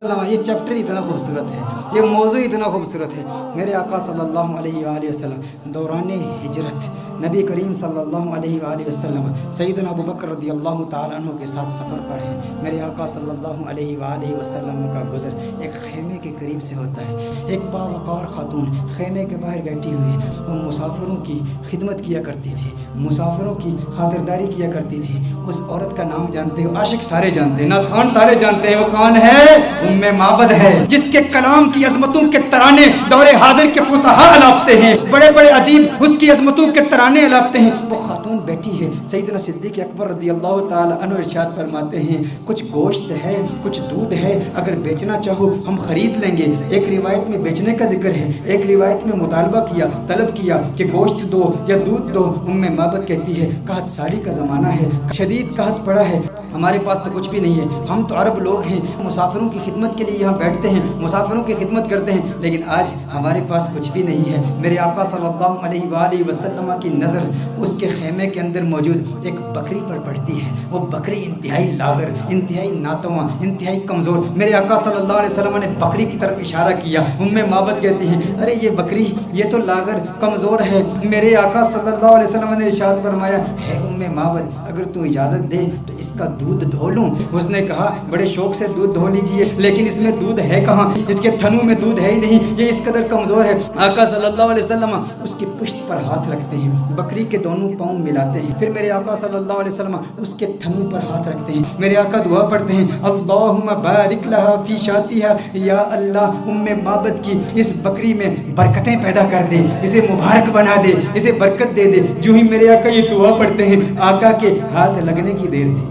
یہ چیپٹر اتنا خوبصورت ہے، یہ موضوع اتنا خوبصورت ہے۔ میرے آقا صلی اللہ علیہ وآلہ وسلم دوران ہجرت نبی کریم صلی اللہ علیہ وآلہ وسلم سیدنا ابوبکر رضی اللہ تعالیٰ عنہ کے ساتھ سفر پر ہیں۔ میرے آقا صلی اللہ علیہ وآلہ وسلم کا گزر ایک خیمے کے قریب سے ہوتا ہے۔ ایک باوقار خاتون خیمے کے باہر بیٹھی ہوئی، وہ مسافروں کی خدمت کیا کرتی تھی، مسافروں کی خاطرداری کیا کرتی تھی۔ اس عورت کا نام جانتے ہو؟ عاشق سارے جانتے ہیں، نعت سارے جانتے ہیں۔ وہ کون ہے؟ ام معبد ہے، جس کے کلام کی عظمتوں کے ترانے دور حاضر کے فصحاء الاپتے ہیں، بڑے بڑے ادیب اس کی عظمتوں کے ترانے الاپتے ہیں۔ وہ خاتون بیٹھی ہے، سیدنا صدیق اکبر رضی اللہ تعالی عنہ ارشاد فرماتے ہیں، کچھ گوشت ہے، کچھ دودھ ہے، اگر بیچنا چاہو ہم خرید لیں گے۔ ایک روایت میں بیچنے کا ذکر ہے، ایک روایت میں مطالبہ کیا، طلب کیا کہ گوشت دو یا دودھ دو۔ ام معبد کہتی ہے قحط سالی کا زمانہ ہے، شدید قحط پڑا ہے، ہمارے پاس تو کچھ بھی نہیں ہے، ہم تو عرب لوگ ہیں، مسافروں کی خدمت کے لیے یہاں بیٹھتے ہیں، مسافروں کی خدمت کرتے ہیں، لیکن آج ہمارے پاس کچھ بھی نہیں ہے۔ میرے آقا صلی اللہ علیہ وآلہ وسلم کی نظر اس کے خیمے کے اندر موجود ایک بکری پر پڑتی ہے۔ وہ بکری انتہائی لاغر، انتہائی ناتواں، انتہائی کمزور۔ میرے آقا صلی اللہ علیہ وسلم نے بکری کی طرف اشارہ کیا۔ ام معبد کہتی ہیں ارے یہ بکری یہ تو لاغر کمزور ہے۔ میرے آقا صلی اللہ علیہ وسلم نے ارشاد فرمایا ہے ام معبد اگر تو اجازت دے تو اس کا دودھ دھو لوں۔ اس نے کہا بڑے شوق سے دودھ دھو لیجئے، لیکن اس میں دودھ ہے کہاں؟ اس کے تھنوں میں دودھ ہے ہی نہیں، یہ اس قدر کمزور ہے۔ آقا صلی اللہ علیہ وسلم اس کی پشت پر ہاتھ رکھتے ہیں، بکری کے دونوں پاؤں ملاتے ہیں، پھر میرے آقا صلی اللہ علیہ وسلم اس کے تھنوں پر ہاتھ رکھتے ہیں۔ میرے آقا دعا پڑھتے ہیں اللہم بارک لہا فی شاتھا، یا اللہ ام معبد کی اس بکری میں برکتیں پیدا کر دے، اسے مبارک بنا دے، اسے برکت دے دے۔ جو ہی میرے آقا یہ دعا پڑھتے ہیں، آقا کے ہاتھ لگنے کی دیر تھی،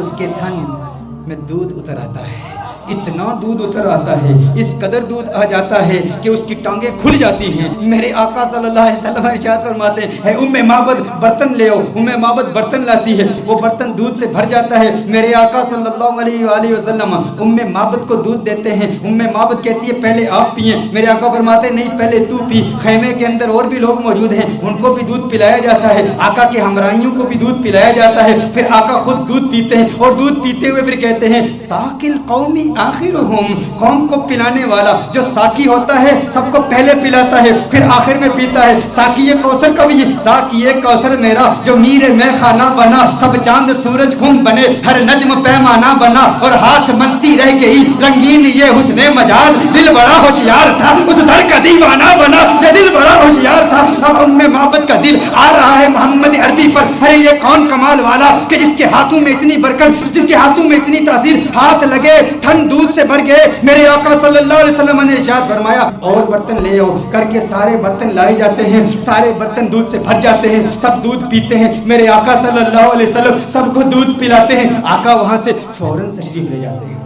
اس کے تھن میں دودھ اتر آتا ہے، اتنا دودھ اتر آتا ہے، اس قدر دودھ آ جاتا ہے کہ اس کی ٹانگیں کھل جاتی ہیں۔ میرے آقا صلی اللہ علیہ وسلم ارشاد فرماتے ہیں ام معبد برتن لے آؤ۔ ام معبد برتن لاتی ہے، وہ برتن دودھ سے بھر جاتا ہے۔ میرے آقا صلی اللہ علیہ وآلہ وسلم ام معبد کو دودھ دیتے ہیں۔ ام معبد کہتی ہے پہلے آپ پئیں۔ میرے آقا فرماتے ہیں نہیں پہلے تو پی۔ خیمے کے اندر اور بھی لوگ موجود ہیں، ان کو بھی دودھ پلایا جاتا ہے، آقا کے ہمراہیوں کو بھی دودھ پلایا جاتا ہے۔ پھر آقا خود دودھ پیتے ہیں اور دودھ پیتے ہوئے پھر کہتے ہیں ساقی القومی آخرہم، قوم کو پلانے والا جو ساقی ہوتا ہے سب کو پہلے پلاتا ہے پھر آخر میں پیتا ہے۔ ساقی کوثر کا بھی ساقی کوثر میرا جو میر میں خانہ بنا، سب چاند سورج خم بنے، ہر نجم پیمانہ بنا، اور ہاتھ ملتی رہ گئی رنگین یہ حسن مجاز، دل بڑا ہوشیار تھا اس در کا دیوانہ بنا، یہ دل بڑا ہوشیار تھا۔ اب ام معبد کا دل آ رہا ہے محمد عربی پر، ارے یہ کون کمال والا کہ جس کے ہاتھوں میں اتنی برکت، جس کے ہاتھوں میں اتنی تاثیر، ہاتھ لگے تھن دودھ سے بھر گئے۔ میرے آقا صلی اللہ علیہ وسلم نے ارشاد فرمایا اور برتن لے آؤ، کر کے سارے برتن لائے جاتے ہیں، سارے برتن دودھ سے بھر جاتے ہیں، سب دودھ پیتے ہیں۔ میرے آقا صلی اللہ علیہ وسلم سب کو دودھ پلاتے ہیں۔ آقا وہاں سے فوراً تشریف لے جاتے ہیں۔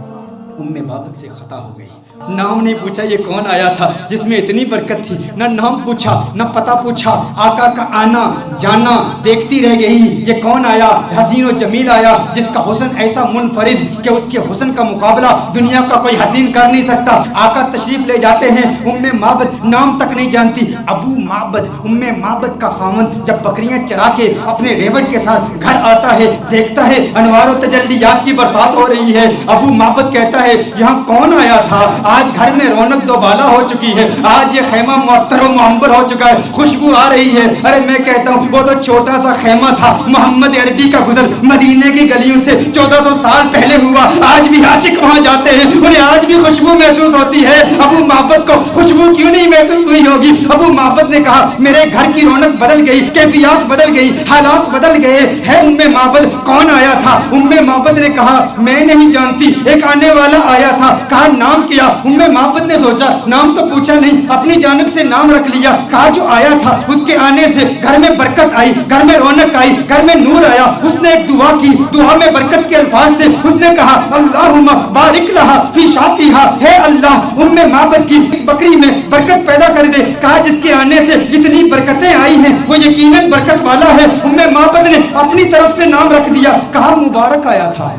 ام معبد سے خطا ہو گئی، نام نہیں پوچھا یہ کون آیا تھا جس میں اتنی برکت تھی، نہ نام پوچھا نہ پتہ پوچھا، آقا کا آنا جانا دیکھتی رہ گئی، یہ کون آیا؟ حسین و جمیل آیا جس کا حسن ایسا منفرد کہ اس کے حسن کا مقابلہ دنیا کا کوئی حسین کر نہیں سکتا۔ آقا تشریف لے جاتے ہیں، ام معبد نام تک نہیں جانتی، ابو معبد ام معبد کا خاوند جب بکریاں چرا کے اپنے ریوڑ کے ساتھ گھر آتا ہے، دیکھتا ہے انوار و تجلیات کی برسات ہو رہی ہے۔ ابو معبد کہتا ہے یہاں کون آیا تھا؟ آج گھر میں رونق دوبالا ہو چکی ہے، آج یہ خیمہ معطر و معمبر ہو چکا ہے، خوشبو آ رہی ہے۔ ارے میں کہتا ہوں وہ تو چھوٹا سا خیمہ تھا، محمد عربی کا گزر مدینے کی گلیوں سے 1400 سال پہلے ہوا، آج بھی عاشق وہاں جاتے ہیں، انہیں آج بھی خوشبو محسوس ہوتی ہے۔ ابو معبد کو خوشبو کیوں نہیں محسوس ہوئی ہوگی؟ ابو معبد نے کہا میرے گھر کی رونق بدل گئی، کیفیات بدل گئی، حالات بدل گئے ہے۔ ام معبد کون آیا تھا؟ ام معبد نے کہا میں نہیں جانتی، ایک آنے والا آیا تھا، کہا نام کیا؟ ام معبد نے سوچا نام تو پوچھا نہیں، اپنی جانب سے نام رکھ لیا، کہا جو آیا تھا اس کے آنے سے گھر میں برکت آئی، گھر میں رونق آئی، گھر میں نور آیا۔ اس نے ایک دعا کی، دعا میں برکت کے الفاظ سے اس نے کہا اللہم بارک لہا فی شاتھا، ہے اللہ ام معبد کی اس بکری میں برکت پیدا کر دے۔ کہا جس کے آنے سے اتنی برکتیں آئی ہیں وہ یقیناً برکت والا ہے۔ ام معبد نے اپنی طرف سے نام رکھ دیا، کہا مبارک آیا تھا۔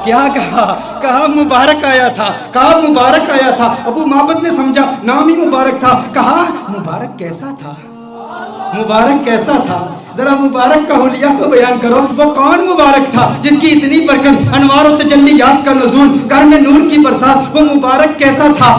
کیا کہا؟ کہا مبارک آیا تھا، کہا مبارک آیا تھا۔ ابو معبد نے سمجھا نام ہی مبارک تھا، کہا مبارک کیسا تھا؟ مبارک کیسا تھا؟ ذرا مبارک کا حلیہ تو بیان کرو، وہ کون مبارک تھا جس کی اتنی برکت، انوار و تجلیات کا نزول، گھر میں نور کی برسات؟ وہ مبارک کیسا تھا؟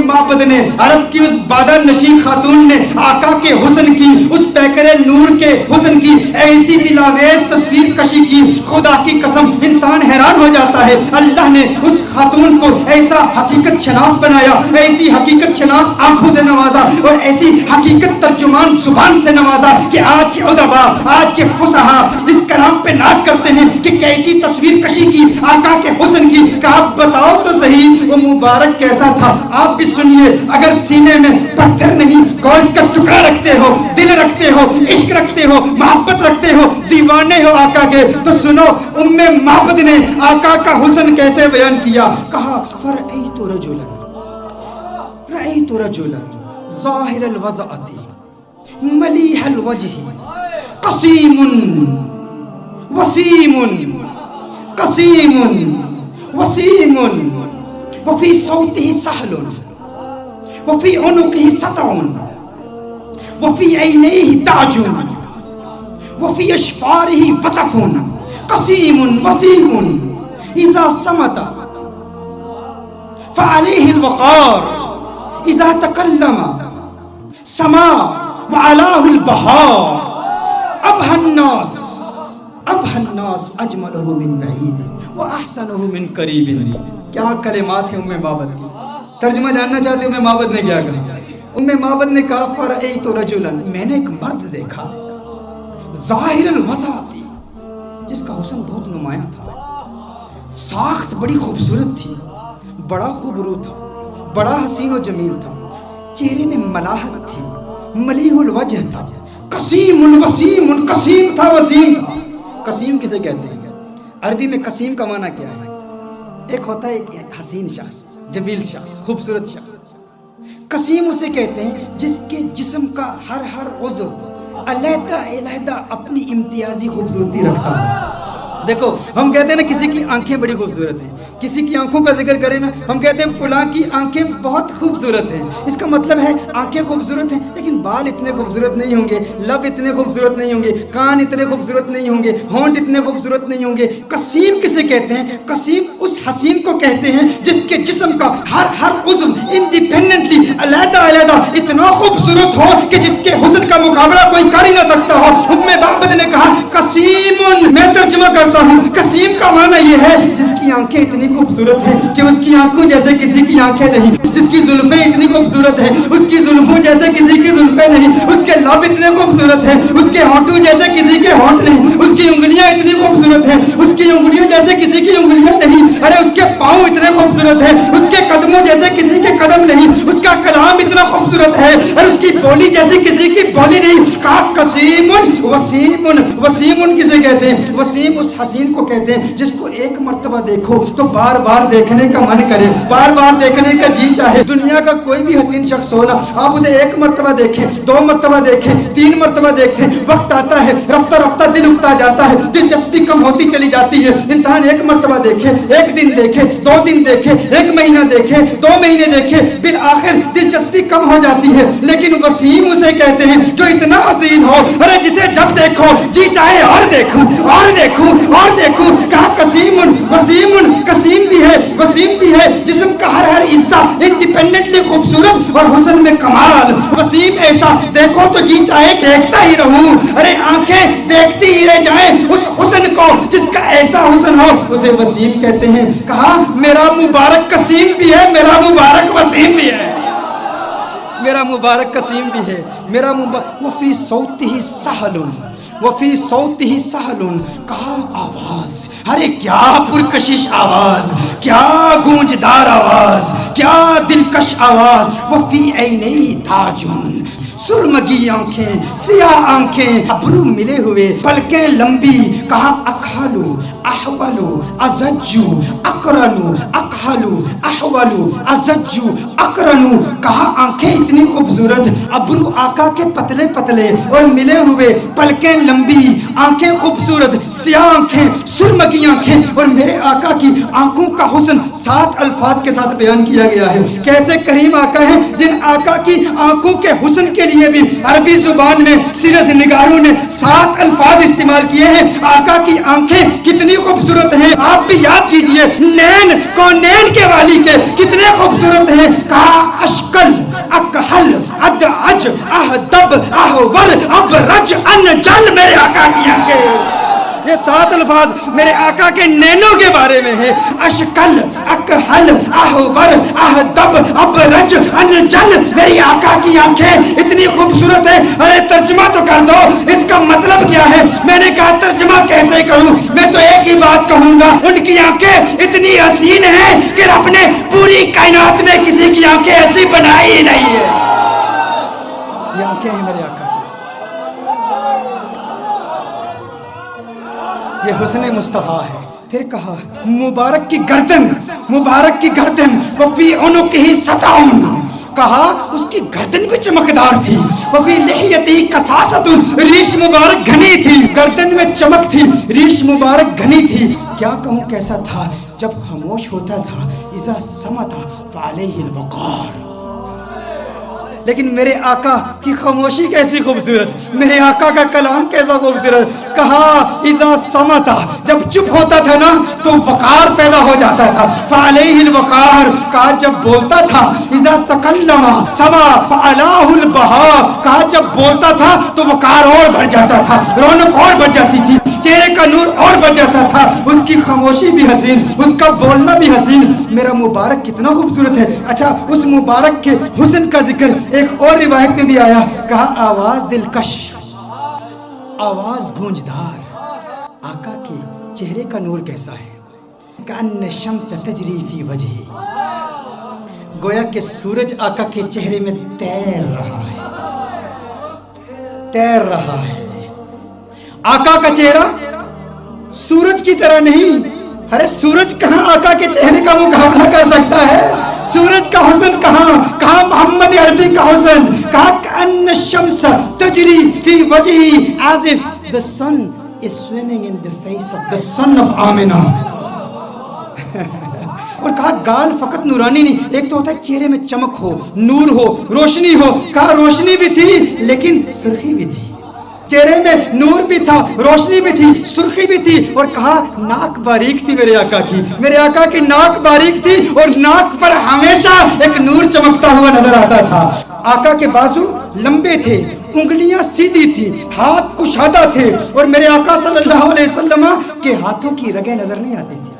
معبد نے، عرب کی اس بادہ نشین خاتون نے آقا کے حسن کی، اس پیکر نور کے حسن کی ایسی دلاویز تصویر کشی کی، خدا کی قسم انسان حیران ہو جاتا ہے۔ اللہ نے اس خاتون کو ایسا حقیقت شناس بنایا، ایسی حقیقت شناس آنکھوں سے نوازا اور ایسی حقیقت ترجمان زبان سے نوازا کہ آج کے ادبا، آج کے فصحا اس کلام پہ ناز کرتے ہیں کہ کیسی تصویر کشی کی آقا کے حسن کی۔ کہ آپ بتاؤ تو صحیح وہ مبارک کیسا تھا؟ آپ بھی سنیے، اگر سینے میں پتھر نہیں گوشت کا ٹکڑا رکھتے ہو، دل رکھتے ہو، عشق رکھتے ہو، محبت رکھتے ہو، دیوانے ہو آقا کے، تو سنو معبد نے آقا کا حسن کیسے بیان کیا۔ کہا فرأیت رجلا ظاہر الوضعۃ ملیح الوجہ قسیم وسیم قسیم وسیم وفی صوته سہل وفی عنقه سطع وفی عینیہ تاج وفی اشفارہ وطف قسیم وسیم اذا صمت فعلیہ الوقار اذا تکلم سما وعلاه البہار ابہى الناس اجملہ من بعید واحسنہ من قریب۔ کیا کلمات ہیں معبد کی، ترجمہ جاننا چاہتے ہیں معبد نے کیا کہا؟ معبد نے کہا فرأیت رجلا، میں نے ایک مرد دیکھا، ظاہر الوضعۃ، جس کا حسن بہت نمایاں تھا، ساخت بڑی خوبصورت تھی، بڑا خوبرو تھا، بڑا حسین و جمیل تھا، چہرے میں ملاحت تھی، ملیح الوجہ تھا، قسیم الوسیم، قسیم تھا، وسیم تھا۔ قسیم کسے کہتے ہیں؟ عربی میں قسیم کا معنی کیا ہے؟ ایک ہوتا ہے ایک حسین شخص، جمیل شخص، خوبصورت شخص۔ قسیم اسے کہتے ہیں جس کے جسم کا ہر عضو علیحدہ علیحدہ اپنی امتیازی خوبصورتی رکھتا ہے۔ دیکھو ہم کہتے ہیں نا کسی کی آنکھیں بڑی خوبصورت ہیں، کسی کی آنکھوں کا ذکر کریں نا ہم کہتے ہیں فلاں کی آنکھیں بہت خوبصورت ہیں، اس کا مطلب ہے آنکھیں خوبصورت ہیں لیکن بال اتنے خوبصورت نہیں ہوں گے، لب اتنے خوبصورت نہیں ہوں گے، کان اتنے خوبصورت نہیں ہوں گے، ہونٹ اتنے خوبصورت نہیں ہوں گے۔ قسیم کسے کہتے ہیں؟ قسیم اس حسین کو کہتے ہیں جس کے جسم کا ہر عضو انڈیپینڈنٹلی علیحدہ علیحدہ اتنا خوبصورت ہو کہ جس کے حسن کا مقابلہ کوئی کر ہی نہ سکتا ہو۔ معبد نے کہا قسیم، میں ترجمہ کرتا ہوں، قسیم کا معنی یہ ہے جس کی آنکھیں اتنی خوبصورت ہیں کہ اس کی آنکھوں جیسے کسی کی آنکھیں نہیں، جس کی زلفیں اتنی خوبصورت ہیں اس کی زلفوں جیسے کسی کی زلفیں نہیں، اس کے لب اتنے خوبصورت ہیں اس کے ہونٹوں جیسے کسی کے ہونٹ نہیں، اس کی انگلیاں اتنی خوبصورت ہیں اس کی انگلیوں جیسے کسی کی انگلیاں نہیں، ارے اس کے پاؤں اتنے خوبصورت ہیں اس کے قدموں جیسے کسی کے قدم نہیں، اس کا کلام اتنا خوبصورت ہے اور اس کی بولی جیسی کسی کی بولی نہیں۔ کہا قسیم وسیم، وسیم کسے کہتے ہیں؟ وسیم اس حسین کو کہتے ہیں جس کو ایک مرتبہ دیکھو تو بار بار دیکھنے کا من کرے، بار بار دیکھنے کا جی چاہے۔ دنیا کا کوئی بھی حسین شخص ہو نا، آپ اسے ایک مرتبہ دیکھیں، دو مرتبہ دیکھیں، تین مرتبہ دیکھیں، وقت آتا ہے رفتہ رفتہ دل اکتا جاتا ہے، دلچسپی کم ہوتی چلی جاتی ہے۔ انسان ایک مرتبہ دیکھے، ایک دن دیکھے، دو دن دیکھے، ایک مہینہ دیکھے، دو مہینے دیکھے، بالآخر دلچسپی کم ہو جاتی ہے۔ لیکن وسیم اسے کہتے ہیں جو اتنا حسین ہو، ارے جسے جب دیکھو جی چاہے اور دیکھوں اور دیکھوں اور دیکھوں۔ کہا قسیم وسیم، قسیم بھی ہے وسیم بھی ہے، جسم کا ہر حصہ انڈیپینڈنٹلی خوبصورت اور حسن میں کمال۔ وسیم ایسا دیکھو تو جی چاہے دیکھتا ہی رہوں، ارے آنکھیں دیکھتی ہی رہ جائیں اس حسن کو جس کا ایسا حسن ہو، اسے وسیم کہتے ہیں۔ کہا میرا مبارک قسیم بھی ہے، میرا مبارک وسیم بھی ہے، میرا مبارک قسیم بھی ہے، میرا مبارک وفی صوتہ سہل وفی صوتہ سہل۔ کہا آواز، ارے کیا پرکشش آواز، کیا گونجدار آواز، کیا دلکش آواز۔ وفی عینیہ تاج، سرمگی آنکھیں، سیاہ آنکھیں، ابرو ملے ہوئے، پلکیں لمبی۔ کہا اکھالو احولو ازجو اقرنو اقحلو احولو ازجو اقرنو. کہا آنکھیں اتنی خوبصورت, ابرو آقا کے پتلے پتلے اور ملے ہوئے, پلکیں لمبی, آنکھیں خوبصورت, سیاہ آنکھیں, سرمگی آنکھیں, اور میرے آقا کی آنکھوں کا حسن 7 الفاظ کے ساتھ بیان کیا گیا ہے. کیسے کریم آقا ہیں جن آقا کی آنکھوں کے حسن کے لیے بھی عربی زبان میں سیرت نگاروں نے 7 الفاظ استعمال کیے ہیں. آقا کی آنکھیں کتنی خوبصورت ہیں, آپ بھی یاد کیجئے. نین کونین کے والی کے کتنے خوبصورت ہیں. کہا اشکل, اکحل, ادعج, اہدب, احور, ابرج, انجل. میرے آقا کی آنکھیں, یہ 7 الفاظ میرے آقا کے نینوں کے بارے میں ہے. اشکل, اکحل, احور, اہدب, ابرج, انجل. میری آقا کی آنکھیں اتنی خوبصورت ہے. ارے ترجمہ تو کر دو, اس کا مطلب کیا ہے؟ میں نے کہا ترجمہ کیسے کروں؟ میں تو ایک ہی بات کہوں گا, ان کی آنکھیں اتنی حسین ہیں کہ رب نے پوری کائنات میں کسی کی آنکھیں ایسی بنائی ہی نہیں ہے. یہ آنکھیں ہیں میرے آقا, یہ حسن مصطفیٰ ہے. پھر کہا مبارک کی گردن, مبارک کی گردن, وفی عنقہ سطعون. کہا اس کی گردن بھی چمکدار تھی. وفی لحیتہ کثاثۃ, ریش مبارک گھنی تھی, گردن میں چمک تھی, ریش مبارک گھنی تھی. کیا کہوں کیسا تھا جب خاموش ہوتا تھا. اذا صمت فعلیہ الوقار. لیکن میرے آقا کی خاموشی کیسی خوبصورت, میرے آقا کا کلام کیسا خوبصورت. کہا اذا صمت, جب چپ ہوتا تھا نا تو وقار پیدا ہو جاتا تھا. فعلیہ الوقار, کہا جب بولتا تھا. اذا تکلم سما فعلاہ البہا, کہا جب بولتا تھا تو وقار اور بڑھ جاتا تھا, رونق اور بڑھ جاتی تھی, چہرے کا نور اور بڑھ جاتا تھا. اس کی خاموشی بھی حسین, اس کا بولنا بھی حسین. میرا مبارک کتنا خوبصورت ہے. اچھا, اس مبارک کے حسن کا ذکر ایک اور روایت میں بھی آیا. کہا آواز دلکش, آواز گونجدار. آقا کے چہرے کا نور کیسا ہے. کأن شمس تجری فی وجہی, گویا کہ سورج آقا کے چہرے میں تیر رہا ہے, تیر رہا ہے. آقا کا چہرہ سورج کی طرح نہیں. ارے سورج کہاں آقا کے چہرے کا مقابلہ کر سکتا ہے. سورج کا حسن کہاں, کہاں محمد عربی کا حسن. کہا کأن الشمس تجری فی وجہی as if the sun is swimming in the face of the son of Amna. اور کہا گال فقط نورانی نہیں, ایک تو ہوتا ہے چہرے میں چمک ہو, نور ہو, روشنی ہو. کہا روشنی بھی تھی لیکن سرخی بھی تھی. چہرے میں نور بھی تھا, روشنی بھی تھی, سرخی بھی تھی. اور کہا ناک باریک تھی میرے آقا کی, میرے آقا کی ناک باریک تھی اور ناک پر ہمیشہ ایک نور چمکتا ہوا نظر آتا تھا. آقا کے بازو لمبے تھے, انگلیاں سیدھی تھی, ہاتھ کشادہ تھے. اور میرے آقا صلی اللہ علیہ وسلم کے ہاتھوں کی رگیں نظر نہیں آتی تھی,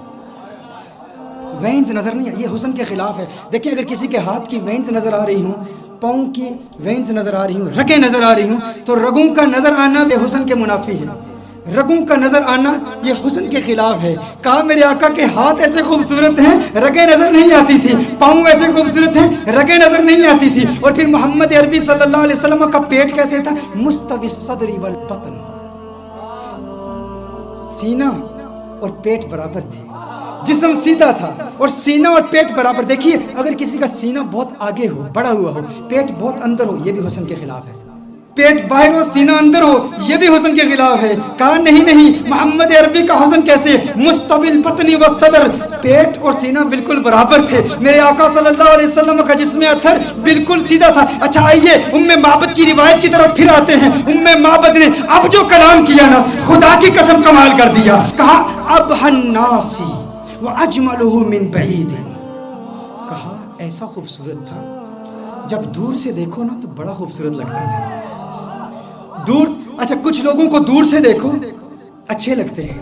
وینز نظر نہیں. یہ حسن کے خلاف ہے. دیکھیں اگر کسی کے ہاتھ کی وینز نظر آ رہی ہوں, پاؤں کی وینز نظر آ رہی ہوں, رگیں نظر آ رہی ہوں, تو رگوں کا نظر آنا بے حسن کے منافی ہے. رگوں کا نظر آنا یہ حسن کے خلاف ہے. کہا میرے آقا کے ہاتھ ایسے خوبصورت ہیں, رگیں نظر نہیں آتی تھی, پاؤں ایسے خوبصورت ہیں, رگیں نظر نہیں آتی تھی. اور پھر محمد عربی صلی اللہ علیہ وسلم کا پیٹ کیسے تھا؟ مستوی الصدر والبطن, سینہ اور پیٹ برابر تھے, جسم سیدھا تھا اور سینہ اور پیٹ برابر. دیکھیے اگر کسی کا سینہ بہت آگے ہو, بڑا ہوا ہو, پیٹ بہت اندر ہو, یہ بھی حسن کے خلاف ہے. پیٹ باہر ہو, سینہ اندر ہو, یہ بھی حسن کے خلاف ہے. کہا نہیں, محمد عربی کا حسن کیسے؟ مستوی البطن والصدر, پیٹ اور سینہ بالکل برابر تھے. میرے آقا صلی اللہ علیہ وسلم کا جسم اطہر بالکل سیدھا تھا. اچھا آئیے ام معبد کی روایت کی طرف پھر آتے ہیں. ام معبد نے اب جو کلام کیا نا, خدا کی قسم کمال کر دیا. کہا ابہى الناس وَأَجْمَلُهُ مِنْ بَعِيدٍ. کہا ایسا خوبصورت تھا, جب دور سے دیکھو نا تو بڑا خوبصورت لگتا تھا. دور, اچھا کچھ لوگوں کو دور سے دیکھو اچھے لگتے ہیں,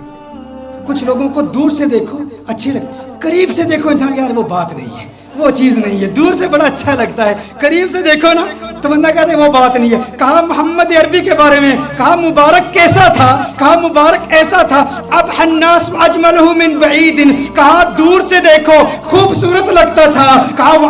کچھ لوگوں کو دور سے دیکھو اچھے لگتے ہیں, قریب سے دیکھو انسان یار وہ بات نہیں ہے, وہ چیز نہیں ہے. دور سے بڑا اچھا لگتا ہے, قریب سے دیکھو نا تو بندہ کہتے ہیں وہ بات نہیں ہے. کہا محمد عربی کے بارے میں, کہا مبارک کیسا تھا؟ کہا مبارک ایسا تھا. اب الناس اجملہ من بعید, کہا دور سے دیکھو خوبصورت لگتا تھا. کہا وہ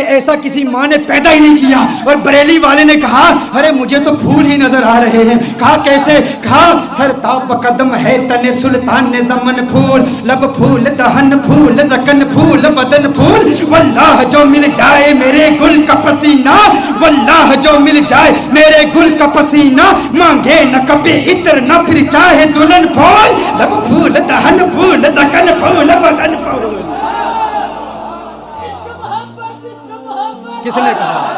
کہ ایسا کسی ماں نے پیدا ہی نہیں کیا۔ اور بریلی والے نے کہا ارے مجھے تو پھول ہی نظر آ رہے ہیں۔ کہا کیسے؟ کہا سر تاب قدم ہے تن سلطان زمن پھول، لب پھول دہن پھول زکن پھول بدن پھول، واللہ جو مل جائے میرے گل کا پسینہ، واللہ جو مل جائے میرے گل کا پسینہ، مانگے نہ کبھی عطر نہ پھر چاہے دلہن پھول، لب پھول دہن پھول زکن پھول بدن پھول۔ کس نے کہا؟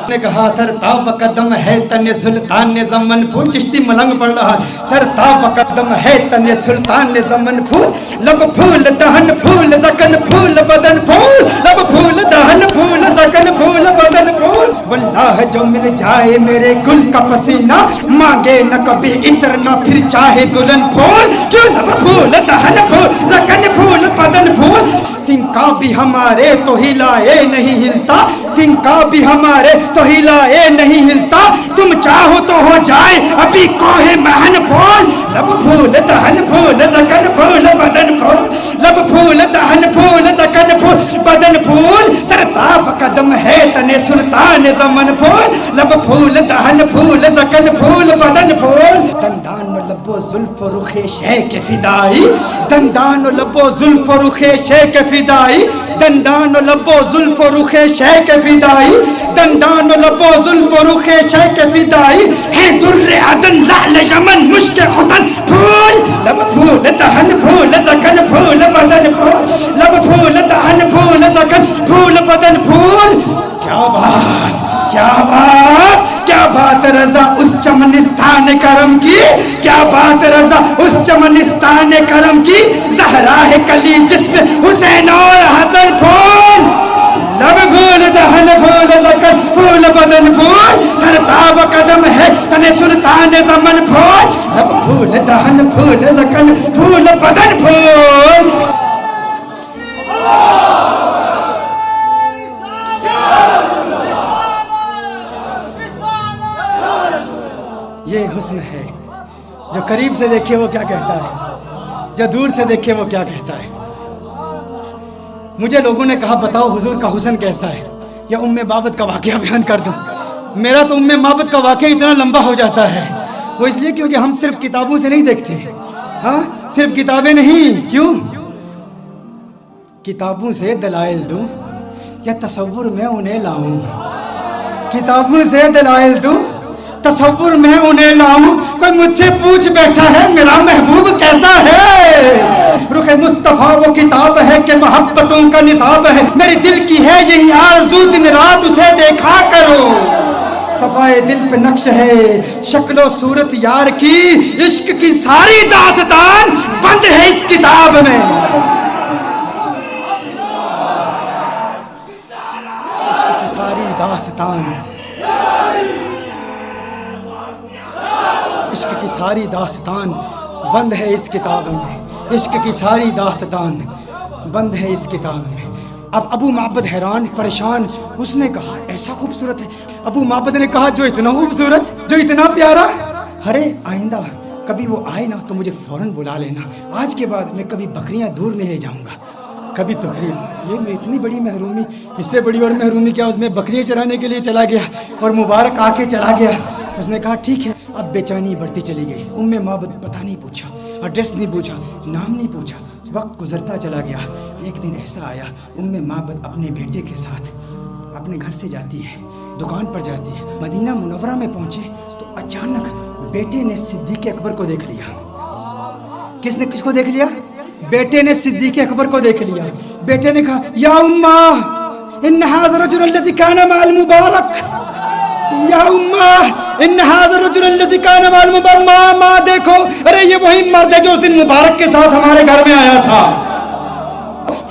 نے کہا سر تاب قدم ہے تن سلطان زمن پھول۔ چشتی ملنگ پڑھ رہا، سر تاب قدم ہے تن سلطان زمن پھول، لب پھول دہن پھول زکن پھول بدن پھول، لب پھول دہن پھول زکن پھول بدن پھول، واللہ جو مل جائے میرے گل کا پسینہ، مانگے نہ کبھی عطر نہ پھر چاہے دلہن پھول، کیوں لب پھول دہن پھول زکن پھول بدن پھول۔ تنکا بھی ہمارے تو ہلائے نہیں ہلتا، تنکا بھی ہمارے تو ہلائے نہیں ہلتا، تم چاہو تو ہو جائے ابھی کوہ مہن پھول، لب پھول دہن پھول زکن پھول بدن پھول، لب پھول دہن پھول زکن پھول بدن پھول، سر تاب قدم ہے تن سلطان زمن پھول، لب پھول دہن پھول زکن پھول بدن پھول۔ دندان و لب و زلف و رخ شیخ فدائی، دندان و لب و زلف و رخ شیخ فدائی، دندان و لب و زلف و رخ شیخ فدائی، دندان و لب و زلف و رخ شیخ فدائی، ہے در عدن لعل یمن مشک ختن پھول، لب پھول دہن پھول زکن پھول بدن پھول، لب پھول دہن پھول زکن پھول بدن پھول۔ کیا بات، کیا بات، کیا بات رضا اس چمنستان کرم کی، کیا بات رضا اس چمنستان کرم کی، زہرا ہے کلی جسم حسین اور حسن پھول، لب پھول دہن پھول زکن پھول بدن پھول، سر تاب قدم ہے تن سلطان زمن پھول، لب پھول دہن پھول زکن پھول بدن پھول۔ یہ حسن ہے، جو قریب سے دیکھے وہ کیا کہتا ہے، جو دور سے دیکھے وہ کیا کہتا ہے۔ مجھے لوگوں نے کہا بتاؤ حضور کا حسن کیسا ہے، یا ام بابت کا واقعہ بیان کر دوں۔ میرا تو ام بابت کا واقعہ اتنا لمبا ہو جاتا ہے، وہ اس لیے کیونکہ ہم صرف کتابوں سے نہیں دیکھتے، ہاں صرف کتابیں نہیں، کیوں؟ کتابوں سے دلائل دوں یا تصور میں انہیں لاؤں، کتابوں سے دلائل دوں تصور میں انہیں لاؤں، کوئی مجھ سے پوچھ بیٹھا ہے میرا محبوب کیسا ہے، رخ مصطفیٰ وہ کتاب ہے کہ محبتوں کا نصاب ہے، میرے دل کی ہے یہی آرزو دن رات اسے دیکھا کرو، صفائے دل پہ نقش ہے شکل و صورت یار کی، عشق کی ساری داستان بند ہے اس کتاب میں، عشق کی ساری داستان، عشق کی ساری داستان بند ہے اس کتاب میں، عشق کی ساری داستان بند ہے اس کتاب میں۔ اب ابو معبد حیران پریشان، اس نے کہا ایسا خوبصورت ہے، ابو معبد نے کہا جو اتنا خوبصورت، جو اتنا پیارا، ارے آئندہ کبھی وہ آئے نا تو مجھے فوراً بلا لینا، آج کے بعد میں کبھی بکریاں دور نہیں لے جاؤں گا، کبھی تقریب۔ یہ میں اتنی بڑی محرومی، اس سے بڑی اور محرومی کیا، اس میں بکریاں چرانے کے لیے چلا گیا اور مبارک آ کے چلا گیا۔ اس نے کہا ٹھیک ہے، اب بے چینی بڑھتی چلی گئی، ام معبد پتہ نہیں پوچھا، ایڈریس نہیں پوچھا، نام نہیں پوچھا، وقت گزرتا چلا گیا۔ ایک دن ایسا آیا، ام معبد اپنے بیٹے کے ساتھ اپنے گھر سے جاتی ہے، دکان پر جاتی ہے، مدینہ منورہ میں پہنچے تو اچانک بیٹے نے صدیق اکبر کو دیکھ لیا۔ کس نے کس کو دیکھ لیا؟ بیٹے نے صدیق اکبر کو دیکھ لیا۔ بیٹے نے کہا یا امہ ان ھذا الرجل الذی کان مع المبارک، یا امہ ان ھذا الرجل الذی کان مع المبارک، ماں دیکھو، ارے یہ وہی مرد ہے جو اس دن مبارک کے ساتھ ہمارے گھر میں آیا تھا۔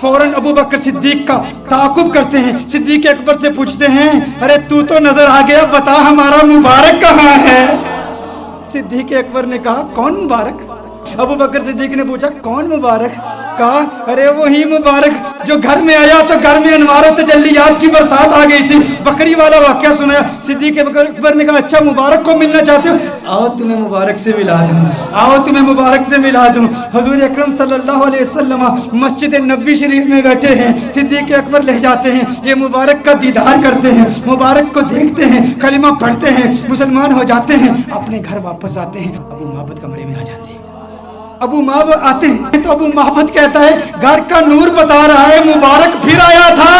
فوراً ابو بکر صدیق کا تعاقب کرتے ہیں، صدیق اکبر سے پوچھتے ہیں ارے تو نظر آ گیا، بتا ہمارا مبارک کہاں ہے؟ صدیق اکبر نے کہا کون مبارک؟ ابو بکر صدیق نے پوچھا کون مبارک؟ کہا ارے وہی مبارک جو گھر میں آیا تو گھر میں انوار و تجلیات کی برسات آ گئی تھی۔ بکری والا واقعہ سنایا۔ صدیق اکبر نے کہا اچھا مبارک کو ملنا چاہتے ہو؟ آؤ تمہیں مبارک سے ملا دوں، آؤ تمہیں مبارک سے ملا دوں۔ حضور اکرم صلی اللہ علیہ وسلم مسجد نبوی شریف میں بیٹھے ہیں، صدیق اکبر لے جاتے ہیں، یہ مبارک کا دیدار کرتے ہیں، مبارک کو دیکھتے ہیں، کلمہ پڑھتے ہیں، مسلمان ہو جاتے ہیں، اپنے گھر واپس آتے ہیں، ابو محبت کمرے میں آ جاتے ہیں۔ ابو محبت آتے ہیں تو ابو محبت کہتا ہے گھر کا نور بتا رہا ہے مبارک پھر آیا تھا۔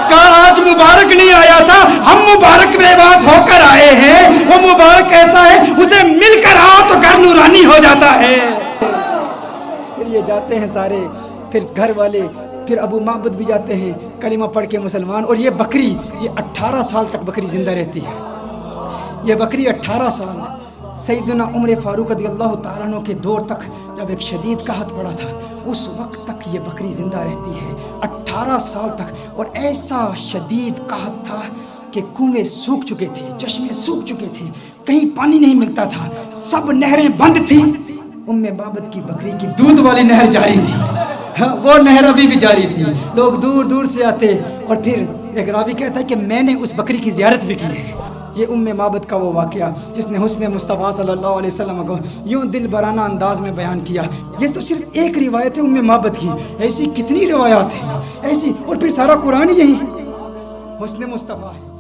کہا آج مبارک نہیں آیا تھا، ہم مبارک میں باز ہو کر آئے ہیں۔ وہ مبارک ایسا ہے اسے مل کر آؤ تو گھر نورانی ہو جاتا ہے۔ پھر یہ جاتے ہیں سارے، پھر گھر والے، پھر ابو محبت بھی جاتے ہیں کلمہ پڑھ کے مسلمان۔ اور یہ بکری، یہ 18 سال تک بکری زندہ رہتی ہے۔ یہ بکری 18 سال سیدنا عمر فاروق رضی اللہ تعالیٰ عنہ کے دور تک جب ایک شدید قحط پڑا تھا، اس وقت تک یہ بکری زندہ رہتی ہے 18 سال تک۔ اور ایسا شدید قحط تھا کہ کنویں سوکھ چکے تھے، چشمے سوکھ چکے تھے، کہیں پانی نہیں ملتا تھا، سب نہریں بند تھیں۔ محبت کی بکری کی دودھ والی نہر جاری تھی، وہ نہر ابھی بھی جاری تھی، لوگ دور دور سے آتے۔ اور پھر ایک راوی کہتا ہے کہ میں نے اس بکری کی زیارت بھی کی ہے۔ یہ محبت کا وہ واقعہ جس نے حسن مصطفیٰ صلی اللہ علیہ وسلم کو یوں دل برانہ انداز میں بیان کیا۔ یہ تو صرف ایک روایت ہے محبت کی، ایسی کتنی روایات ہیں ایسی، اور پھر سارا قرآن یہی حسن مصطفیٰ ہے۔